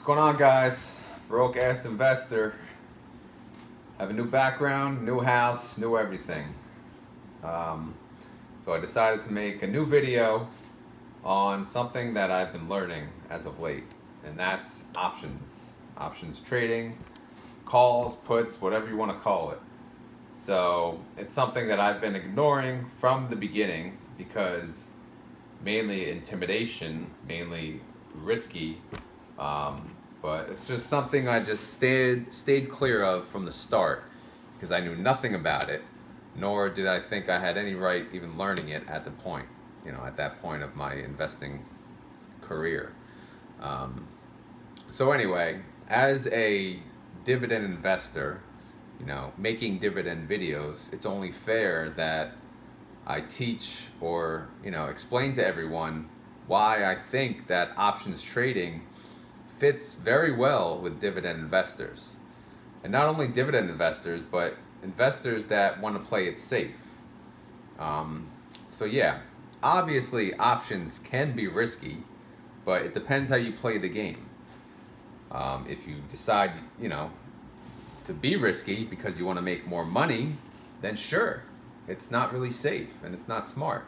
going on, guys? Broke ass investor. Have a new background, new house, new everything. Um, so I decided to make a new video on something that I've been learning as of late, and that's options. Options trading, calls, puts, whatever you want to call it. So it's something that I've been ignoring from the beginning because mainly intimidation, mainly risky. But it's just something I just stayed clear of from the start because I knew nothing about it, nor did I think I had any right even learning it at the point, at that point of my investing career. So anyway, as a dividend investor, making dividend videos, it's only fair that I teach or, explain to everyone why I think that options trading fits very well with dividend investors. And not only dividend investors, but investors that want to play it safe. So yeah, obviously options can be risky, but it depends how you play the game. If you decide, to be risky because you want to make more money, then sure, it's not really safe and it's not smart.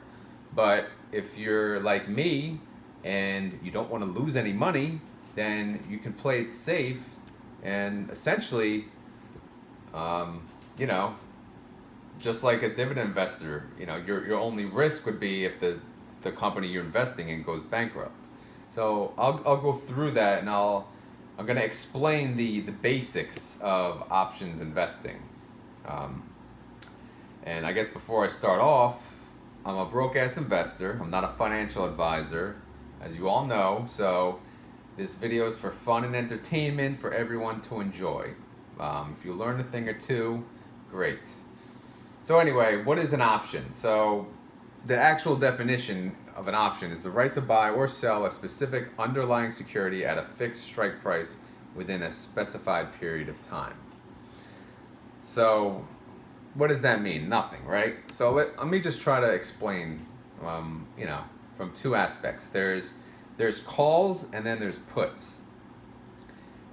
But if you're like me and you don't want to lose any money, then you can play it safe and essentially, um, you know, just like a dividend investor, your only risk would be if the company you're investing in goes bankrupt. So I'll go through that and I'm gonna explain the basics of options investing. Um, and I guess before I start off, I'm a broke ass investor. I'm not a financial advisor, as you all know. So this video is for fun and entertainment for everyone to enjoy. If you learn a thing or two, great. So anyway, what is an option? So the actual definition of an option is the right to buy or sell a specific underlying security at a fixed strike price within a specified period of time. So what does that mean? Nothing, right? So let me just try to explain, from two aspects. There's calls and then there's puts.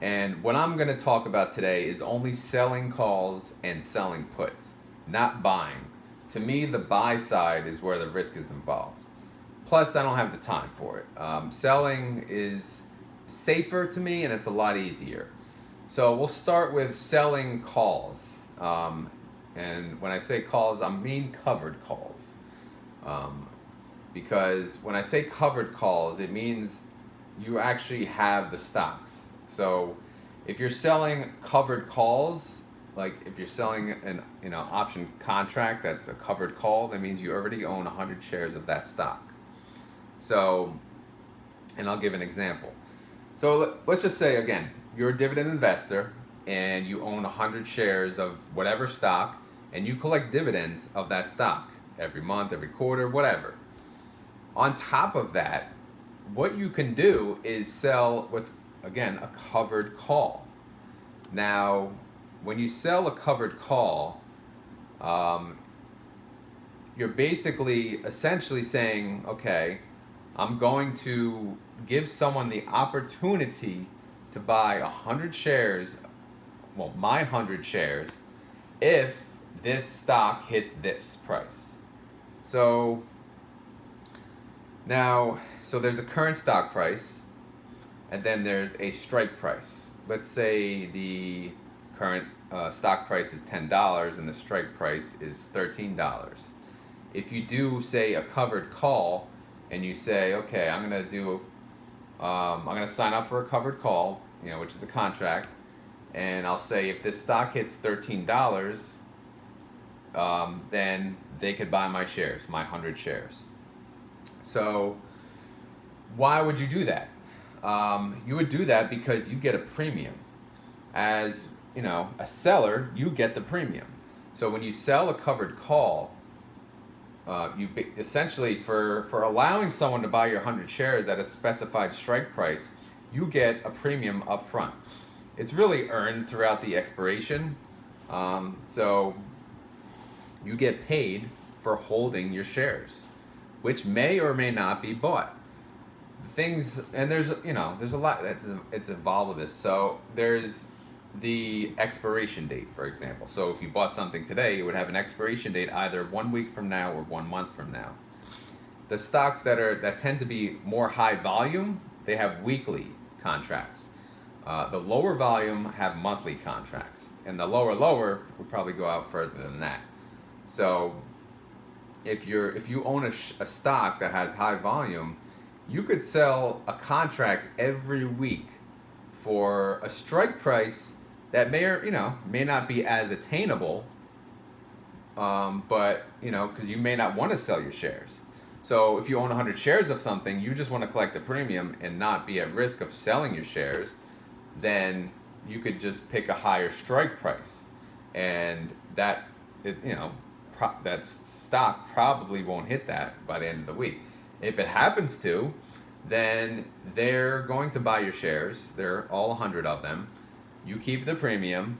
And what I'm going to talk about today is only selling calls and selling puts, not buying. To me, the buy side is where the risk is involved. Plus, I don't have the time for it. Selling is safer to me and it's a lot easier. So we'll start with selling calls. And when I say calls, I mean covered calls. Because when I say covered calls, it means you actually have the stocks. So if you're selling covered calls, like if you're selling an option contract that's a covered call, that means you already own 100 shares of that stock. So, and I'll give an example. So let's just say again, you're a dividend investor and you own 100 shares of whatever stock and you collect dividends of that stock every month, every quarter, whatever. On top of that, what you can do is sell what's, again, a covered call. Now, when you sell a covered call, you're basically essentially saying, okay, I'm going to give someone the opportunity to buy 100 shares, well, my 100 shares, if this stock hits this price. So there's a current stock price, and then there's a strike price. Let's say the current stock price is $10 and the strike price is $13. If you do, say, a covered call, and you say, okay, I'm gonna sign up for a covered call, which is a contract, and I'll say if this stock hits $13, then they could buy my shares, my 100 shares. So why would you do that? You would do that because you get a premium. As a seller, you get the premium. So when you sell a covered call, essentially for allowing someone to buy your 100 shares at a specified strike price, you get a premium up front. It's really earned throughout the expiration. So you get paid for holding your shares, which may or may not be bought. things, and there's a lot that's it's involved with this. So there's the expiration date, for example. So if you bought something today, it would have an expiration date either 1 week from now or 1 month from now. The stocks that tend to be more high volume, they have weekly contracts. The lower volume have monthly contracts, and the lower would probably go out further than that. So if you own a stock that has high volume, you could sell a contract every week for a strike price that may not be as attainable, but because you may not want to sell your shares. So if you own 100 shares of something, you just want to collect the premium and not be at risk of selling your shares, then you could just pick a higher strike price, and that stock probably won't hit that by the end of the week. If it happens to, then they're going to buy your shares. They're all 100 of them. You keep the premium,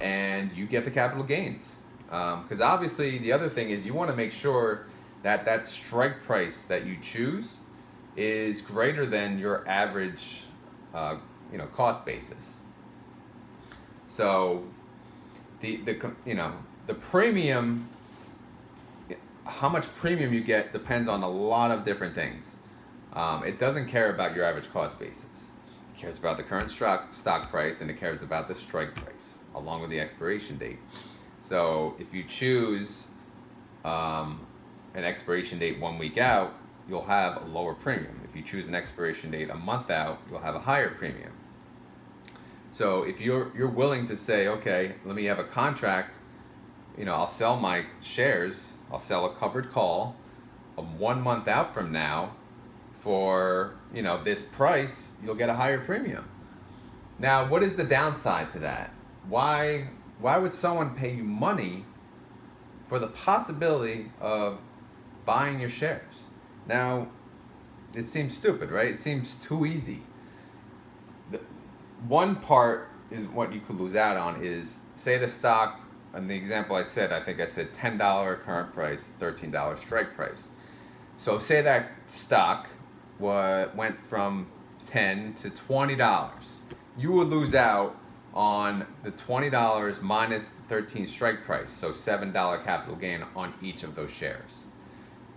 and you get the capital gains. Because obviously, the other thing is you want to make sure that strike price that you choose is greater than your average, cost basis. So the premium, how much premium you get depends on a lot of different things. It doesn't care about your average cost basis. It cares about the current stock price, and it cares about the strike price along with the expiration date. So if you choose an expiration date 1 week out, you'll have a lower premium. If you choose an expiration date a month out, you'll have a higher premium. So if you're willing to say, okay, let me have a contract, I'll sell my shares, I'll sell a covered call 1 month out from now for this price, you'll get a higher premium. Now, what is the downside to that? Why would someone pay you money for the possibility of buying your shares? Now, it seems stupid, right? It seems too easy. One part is what you could lose out on is, say the stock, and the example I said $10 current price, $13 strike price. So say that stock went from $10 to $20. You would lose out on the $20 minus the 13 strike price, so $7 capital gain on each of those shares.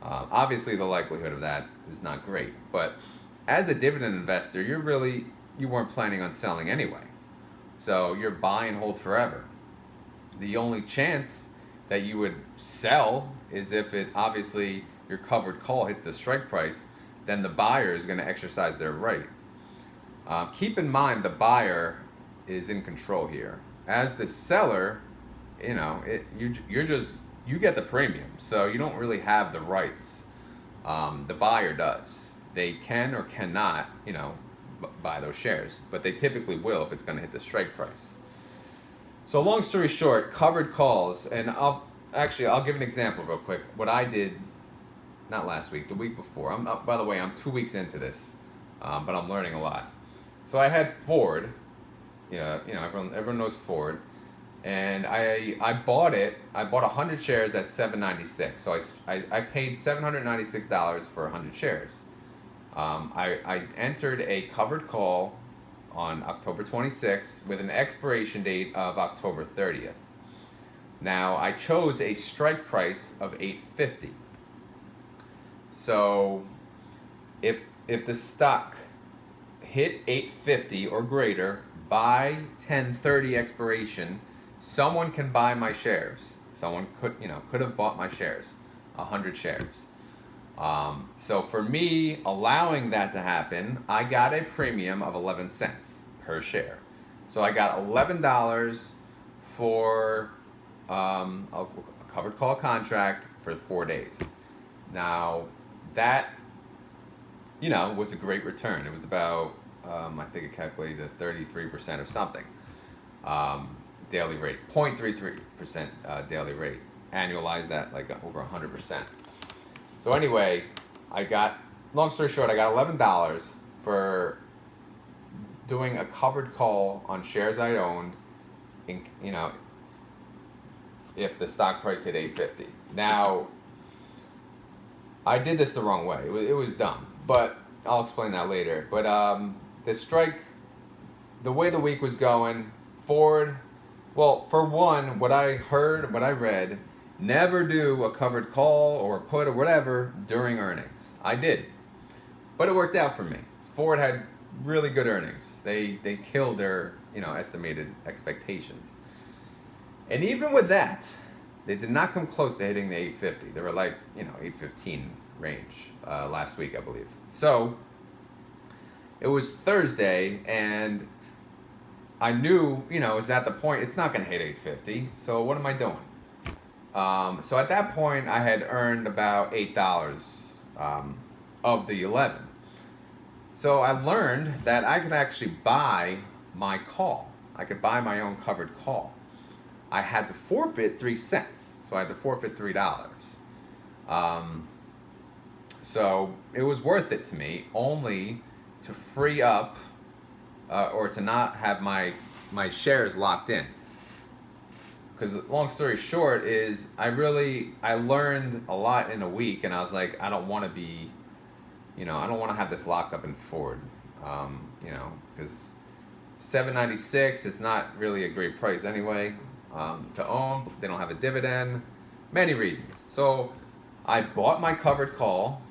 Obviously, the likelihood of that is not great, but as a dividend investor, you weren't planning on selling anyway, so you're buy and hold forever. The only chance that you would sell is if obviously your covered call hits the strike price, then the buyer is going to exercise their right. Keep in mind the buyer is in control here. As the seller, you get the premium, so you don't really have the rights. The buyer does. They can or cannot, buy those shares, but they typically will if it's going to hit the strike price. So long story short, covered calls, and I'll give an example real quick. What I did, not last week, the week before. By the way, I'm 2 weeks into this, but I'm learning a lot. So I had Ford. Everyone knows Ford, and I bought it. I bought 100 shares at $7.96. So I paid $796 for 100 shares. I entered a covered call on October 26th with an expiration date of October 30th. Now I chose a strike price of $8.50. So if the stock hit $8.50 or greater by 10:30 expiration, someone can buy my shares. Someone could have bought my shares, 100 shares. So for me, allowing that to happen, I got a premium of 11 cents per share. So I got $11 for a covered call contract for 4 days. Now that was a great return. It was about I think it calculated at 33% or something daily rate, 0.33% daily rate. Annualize that like over 100%. So anyway, long story short, I got $11 for doing a covered call on shares I owned, if the stock price hit $8.50. Now, I did this the wrong way. It was dumb. But I'll explain that later. But the strike, the way the week was going, Ford. Well, for one, what I heard, what I read, never do a covered call or put or whatever during earnings. I did, but it worked out for me. Ford had really good earnings. They killed their estimated expectations. And even with that, they did not come close to hitting the 850. They were like 815 range last week, I believe. So it was Thursday, and I knew it was at the point it's not going to hit 850. So what am I doing? So at that point, I had earned about $8 of the 11. So I learned that I could actually buy my call. I could buy my own covered call. I had to forfeit 3 cents. So I had to forfeit $3. So it was worth it to me only to free up or to not have my shares locked in. Because long story short is I learned a lot in a week, and I was like, I don't want to be, I don't want to have this locked up in Ford, because $7.96 is not really a great price anyway to own. They don't have a dividend, many reasons. So I bought my covered call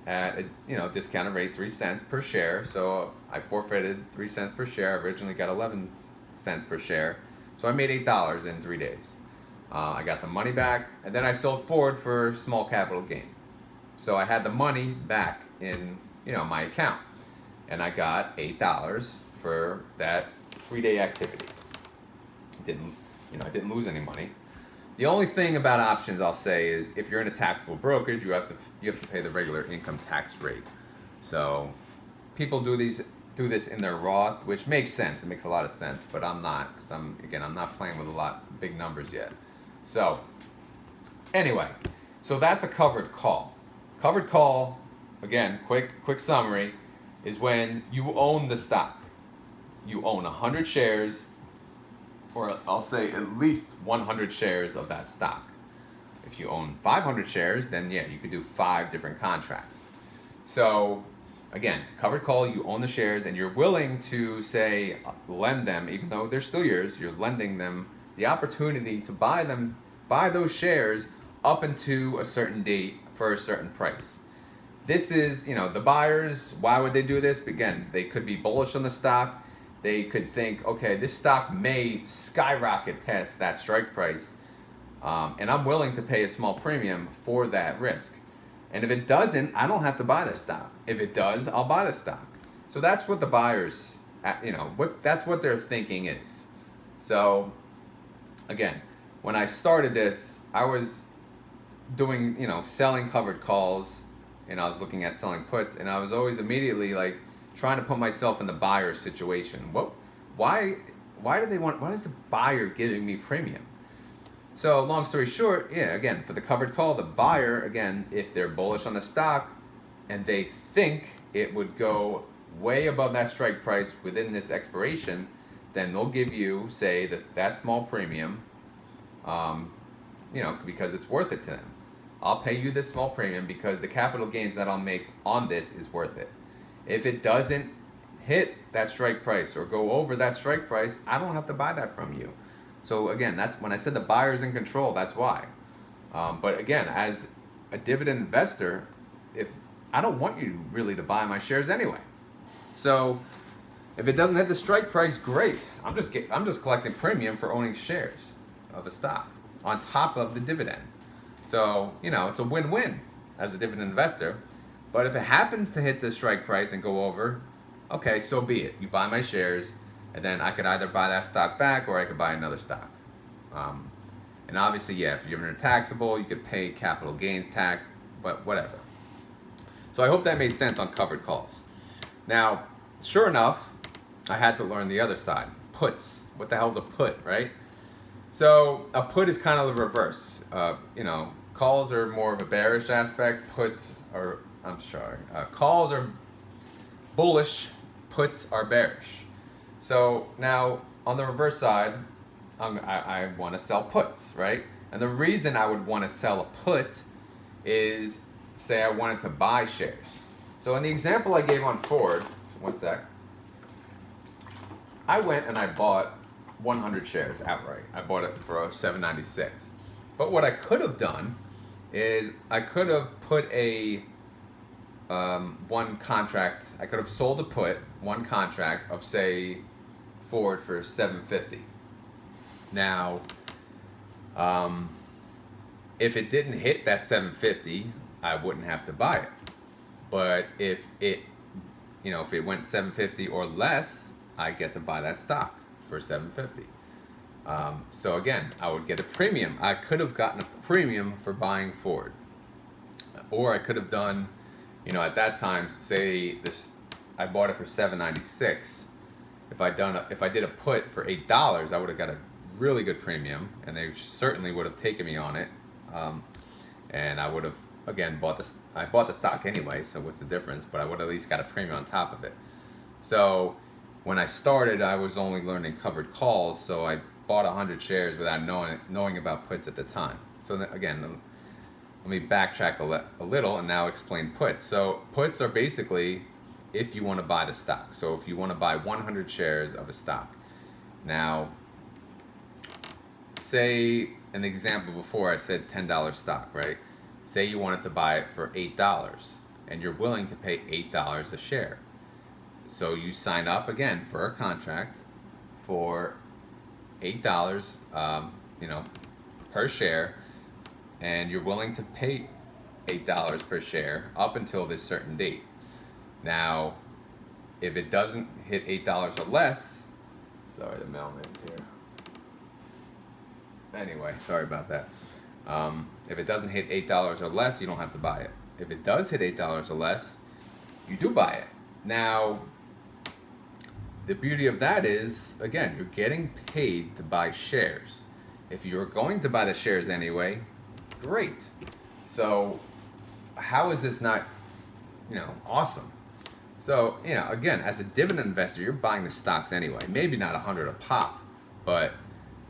at a discounted rate, 3 cents per share. So I forfeited 3 cents per share. I originally got 11 cents per share. So I made $8 in 3 days. I got the money back, and then I sold Ford for small capital gain. So I had the money back in my account, and I got $8 for that 3-day activity. I didn't lose any money. The only thing about options I'll say is if you're in a taxable brokerage, you have to pay the regular income tax rate. So people do this in their Roth, which makes sense. It makes a lot of sense, but I'm not, because I'm not playing with big numbers yet. So anyway, so that's a covered call. Covered call, again, quick summary, is when you own the stock. You own 100 shares, or I'll say at least 100 shares of that stock. If you own 500 shares, then yeah, you could do 5 different contracts. So again, covered call, you own the shares, and you're willing to, say, lend them, even though they're still yours, you're lending them the opportunity to buy those shares up into a certain date for a certain price. This is, the buyers, why would they do this? Again, they could be bullish on the stock. They could think, okay, this stock may skyrocket past that strike price, and I'm willing to pay a small premium for that risk. And if it doesn't, I don't have to buy the stock. If it does, I'll buy the stock. So that's what the buyers, that's what their thinking is. So again, when I started this, I was doing, selling covered calls, and I was looking at selling puts, and I was always immediately like trying to put myself in the buyer's situation. Why is the buyer giving me premium? So long story short, yeah, again, for the covered call, the buyer, again, if they're bullish on the stock and they think it would go way above that strike price within this expiration, then they'll give you, say, that small premium, because it's worth it to them. I'll pay you this small premium because the capital gains that I'll make on this is worth it. If it doesn't hit that strike price or go over that strike price, I don't have to buy that from you. So again, that's when I said the buyer's in control, that's why. But again, as a dividend investor, if I don't want you really to buy my shares anyway. So if it doesn't hit the strike price, great. I'm just collecting premium for owning shares of a stock on top of the dividend. So, it's a win-win as a dividend investor. But if it happens to hit the strike price and go over, okay, so be it. You buy my shares, and then I could either buy that stock back or I could buy another stock. And obviously, yeah, if you're in a taxable, you could pay capital gains tax, but whatever. So I hope that made sense on covered calls. Now, sure enough, I had to learn the other side. Puts. What the hell's a put, right? So a put is kind of the reverse. Calls are more of a bearish aspect. Calls are bullish. Puts are bearish. So now on the reverse side, I want to sell puts, right? And the reason I would want to sell a put is, say I wanted to buy shares. So So in the example I gave on Ford, one sec, I went and I bought 100 shares outright. I bought it for $7.96. But what I could have done is I could have put a one contract. I could have sold a put, one contract of say Ford for $7.50. Now, if it didn't hit that $7.50, I wouldn't have to buy it. But if it, if it went $7.50 or less, I get to buy that stock for $7.50. So again, I would get a premium. I could have gotten a premium for buying Ford, or I could have done, at that time, say this, I bought it for $7.96. If I did a put for $8, I would have got a really good premium, and they certainly would have taken me on it. And I would have again I bought the stock anyway, so what's the difference? But I would have at least got a premium on top of it. So when I started, I was only learning covered calls, so I bought 100 shares without knowing about puts at the time. So again, let me backtrack a little and now explain puts. So puts are basically if you want to buy the stock. So if you want to buy 100 shares of a stock. Now, say an example before I said $10 stock, right? Say you wanted to buy it for $8 and you're willing to pay $8 a share. So you sign up again for a contract for $8, per share, and you're willing to pay $8 per share up until this certain date. Now, if it doesn't hit $8 or less, sorry, the mailman's here. Anyway, sorry about that. If it doesn't hit $8 or less, you don't have to buy it. If it does hit $8 or less, you do buy it. Now, the beauty of that is, again, you're getting paid to buy shares. If you're going to buy the shares anyway, great. So, how is this not, awesome? So, again, as a dividend investor, you're buying the stocks anyway. Maybe not 100 a pop, but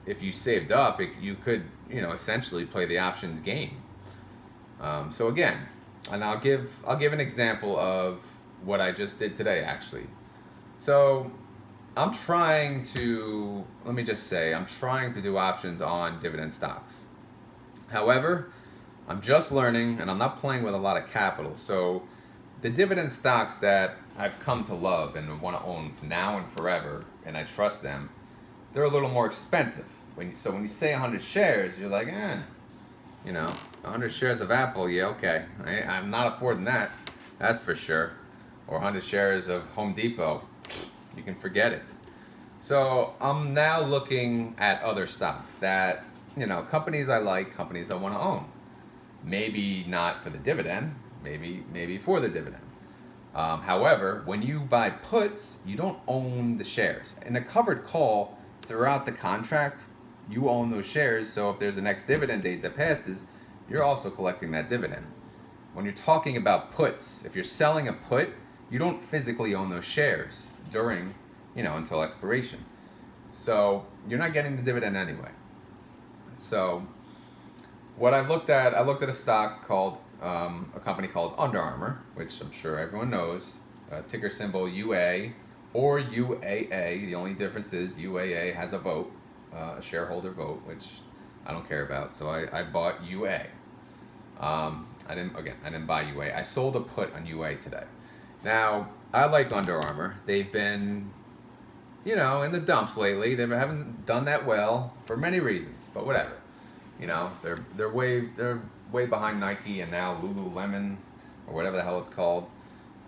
if you saved up, you could, essentially play the options game. So again, and I'll give an example of what I just did today, actually. So I'm trying to do options on dividend stocks. However, I'm just learning and I'm not playing with a lot of capital. So the dividend stocks that I've come to love and want to own now and forever, and I trust them, they're a little more expensive. When you say 100 shares, you're like, 100 shares of Apple, yeah, okay. I'm not affording that, that's for sure. Or 100 shares of Home Depot, you can forget it. So I'm now looking at other stocks that, companies I like, companies I want to own. Maybe not for the dividend, maybe for the dividend. However, when you buy puts, you don't own the shares. In a covered call, throughout the contract, you own those shares, so if there's a next dividend date that passes, you're also collecting that dividend. When you're talking about puts, if you're selling a put, you don't physically own those shares during, until expiration. So you're not getting the dividend anyway. So what I looked at a stock called, a company called Under Armour, which I'm sure everyone knows, ticker symbol UA or UAA. The only difference is UAA has a vote, a shareholder vote, which I don't care about. So I bought UA. I didn't buy UA. I sold a put on UA today. Now, I like Under Armour. They've been, in the dumps lately. They haven't done that well for many reasons, but whatever. They're way behind Nike and now Lululemon or whatever the hell it's called.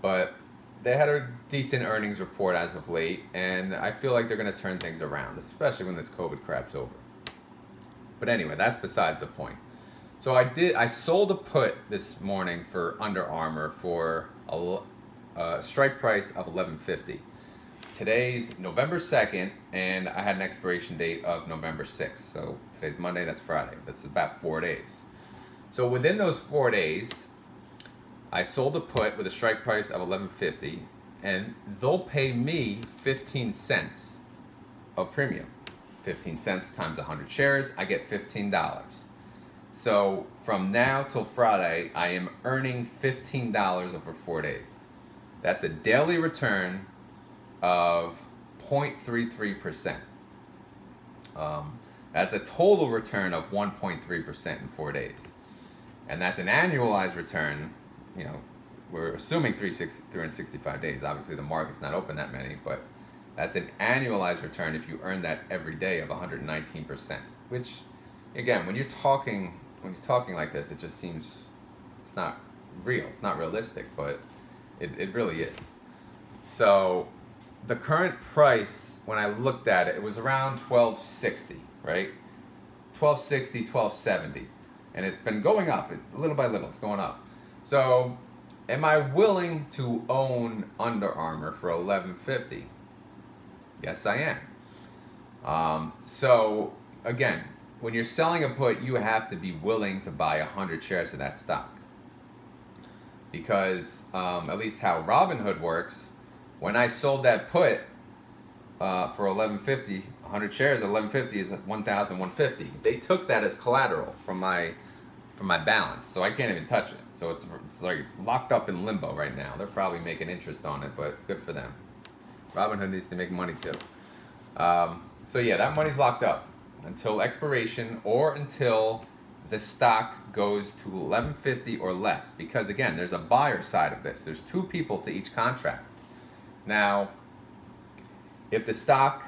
But they had a decent earnings report as of late, and I feel like they're going to turn things around, especially when this COVID crap's over. But anyway, that's besides the point. So I sold a put this morning for Under Armour for a strike price of $11.50. Today's November 2nd, and I had an expiration date of November 6th. So today's Monday, that's Friday. That's about 4 days. So within those 4 days, I sold a put with a strike price of $11.50, and they'll pay me 15 cents of premium. 15 cents times 100 shares, I get $15. So from now till Friday, I am earning $15 over 4 days. That's a daily return of 0.33%. That's a total return of 1.3% in 4 days. And that's an annualized return, you know, we're assuming 365 days. Obviously, the market's not open that many, but that's an annualized return if you earn that every day of 119%. Which, again, when you're talking like this, it just seems it's not real. It's not realistic, but it really is. So, the current price when I looked at it, it was around 1260, right? 1260, 1270, and it's been going up little by little. It's going up. So, am I willing to own Under Armour for $11.50? Yes, I am. So again, when you're selling a put, you have to be willing to buy 100 shares of that stock, because at least how Robinhood works, when I sold that put for $11.50, 100 shares at $11.50 is $1,150. They took that as collateral from my balance, so I can't even touch it. So it's like locked up in limbo right now. They're probably making interest on it, but good for them. Robinhood needs to make money too. So yeah, that money's locked up until expiration or until the stock goes to $11.50 or less. Because again, there's a buyer side of this. There's two people to each contract. Now, if the stock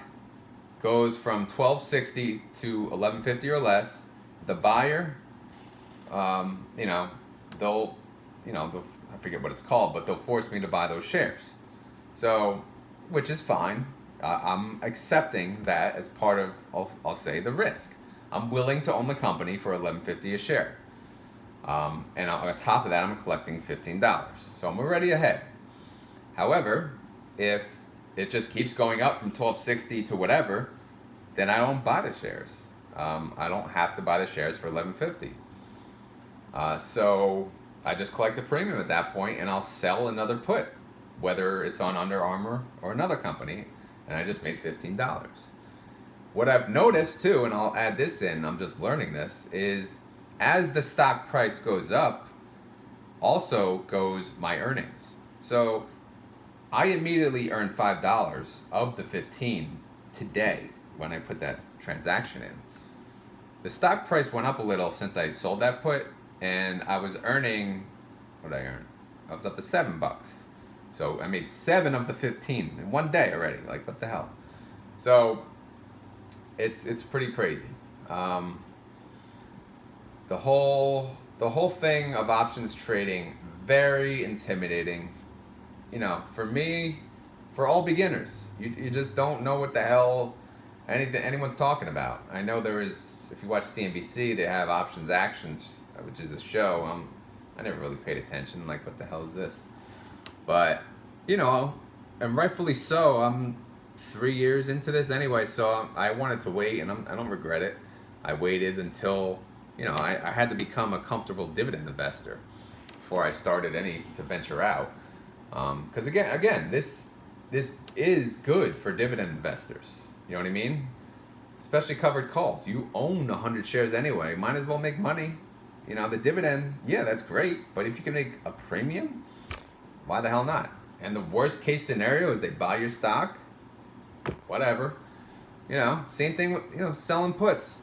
goes from $12.60 to $11.50 or less, the buyer, they'll I forget what it's called, but they'll force me to buy those shares. So, which is fine. I'm accepting that as part of, I'll say, the risk. I'm willing to own the company for $11.50 a share. And on top of that, I'm collecting $15. So I'm already ahead. However, if it just keeps going up from $12.60 to whatever, then I don't buy the shares. I don't have to buy the shares for $11.50. So I just collect the premium at that point, and I'll sell another put, whether it's on Under Armour or another company, and I just made $15. What I've noticed too, and I'll add this in, I'm just learning this, is as the stock price goes up, also goes my earnings. So I immediately earned $5 of the 15 today when I put that transaction in. The stock price went up a little since I sold that put, and I was earning, what did I earn? I was up to $7. So I made 7 of the 15 in one day already. Like, what the hell? So it's pretty crazy. The whole thing of options trading, very intimidating. You know, for me, for all beginners, you just don't know what the hell anyone's talking about. I know there is, if you watch CNBC, they have Options Actions, which is a show. I never really paid attention. Like, what the hell is this? But, you know, and rightfully so. I'm 3 years into this anyway, so I wanted to wait, and I don't regret it. I waited until, you know, I had to become a comfortable dividend investor before I started to venture out. Because again, this is good for dividend investors. You know what I mean? Especially covered calls. You own 100 shares anyway. Might as well make money. You know, the dividend, yeah, that's great. But if you can make a premium, why the hell not? And the worst case scenario is they buy your stock. Whatever. You know, same thing with, you know, selling puts.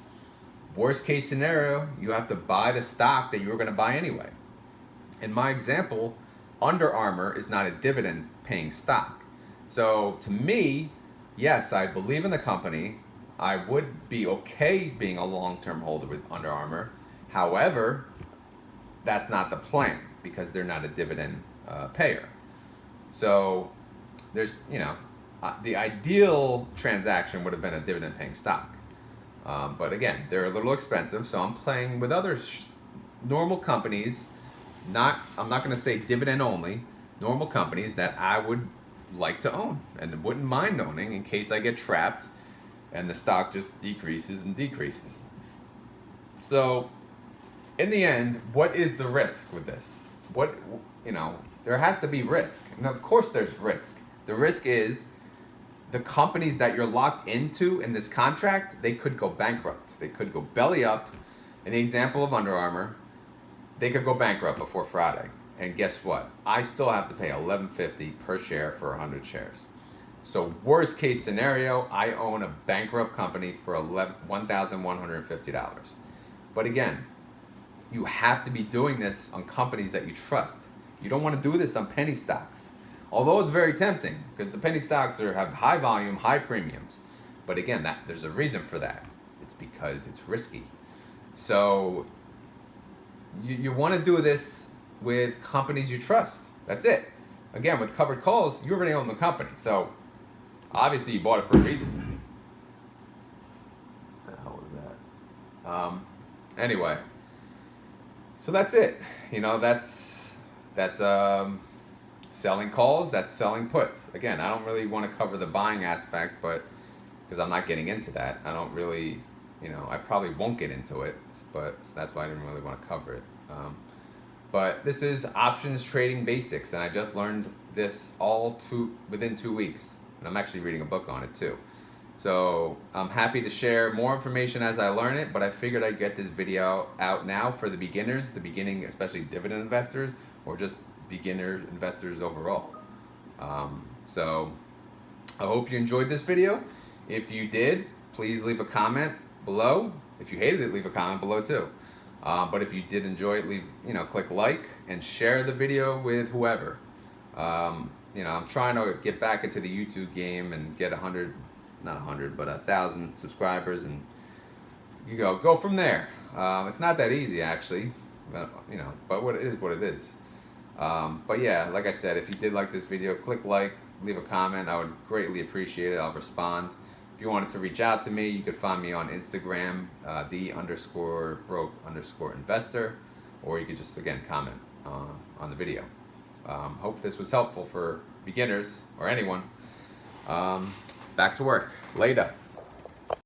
Worst case scenario, you have to buy the stock that you were going to buy anyway. In my example, Under Armour is not a dividend paying stock. So to me, yes, I believe in the company. I would be okay being a long-term holder with Under Armour. However, that's not the plan because they're not a dividend payer. So there's, you know, the ideal transaction would have been a dividend paying stock. But again, they're a little expensive, so I'm playing with other normal companies. I'm not going to say dividend only, normal companies that I would like to own and wouldn't mind owning in case I get trapped and the stock just decreases and decreases. So in the end, what is the risk with this? There has to be risk. And of course there's risk. The risk is the companies that you're locked into in this contract, they could go bankrupt. They could go belly up. In the example of Under Armour, they could go bankrupt before Friday. And guess what? I still have to pay $11.50 per share for 100 shares. So worst case scenario, I own a bankrupt company for $1,150. But again, you have to be doing this on companies that you trust. You don't want to do this on penny stocks. Although it's very tempting because the penny stocks have high volume, high premiums. But again, there's a reason for that. It's because it's risky. So you want to do this with companies you trust. That's it. Again, with covered calls, you already own the company. So obviously you bought it for a reason. What the hell was that? Anyway, so that's it. That's selling calls. That's selling puts. Again, I don't really want to cover the buying aspect, but because I'm not getting into that, I don't really, I probably won't get into it. But so that's why I didn't really want to cover it. But this is options trading basics, and I just learned this within 2 weeks. And I'm actually reading a book on it too. So I'm happy to share more information as I learn it, but I figured I'd get this video out now for the beginners, especially dividend investors, or just beginner investors overall. So I hope you enjoyed this video. If you did, please leave a comment below. If you hated it, leave a comment below too. But if you did enjoy it, click like and share the video with whoever. I'm trying to get back into the YouTube game and get 1,000 subscribers, and go from there. It's not that easy actually, but what it is. But yeah, like I said, if you did like this video, click like, leave a comment. I would greatly appreciate it. I'll respond. If you wanted to reach out to me, you could find me on Instagram, the_broke_investor, or you could just again comment on the video. Hope this was helpful for beginners or anyone. Back to work. Later.